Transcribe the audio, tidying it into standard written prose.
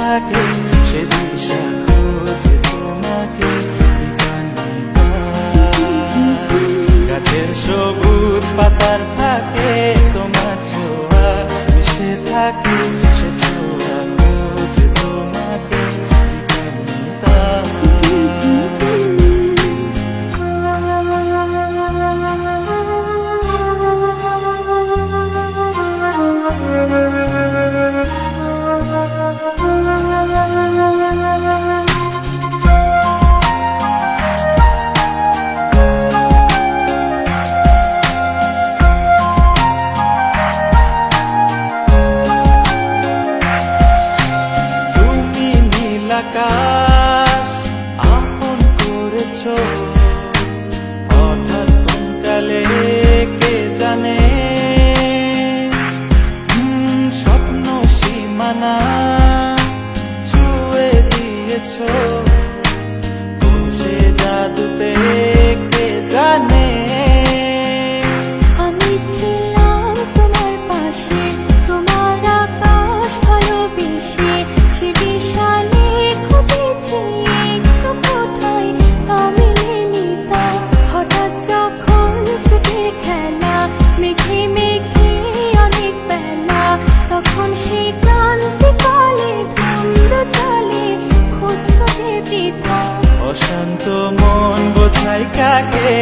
থাকে সে দিশা খোঁজে তোমাকে গাছের সবুজ পাতার ফাঁকে তোমার ছোঁয়া মিশে থাকে সে ছোঁয়া খোঁজে তোমাকে আকাশ আপন করেছো হঠাৎ কোন কালে কে জানে স্বপ্ন সীমানা ছুঁয়ে দিয়েছো কোন সে জাদুতে কে জানে আমি ছিলাম তোমার পাশে তোমার আকাশ ভালোবেসে সে বিশাল অশান্ত মন বোঝাই কাকে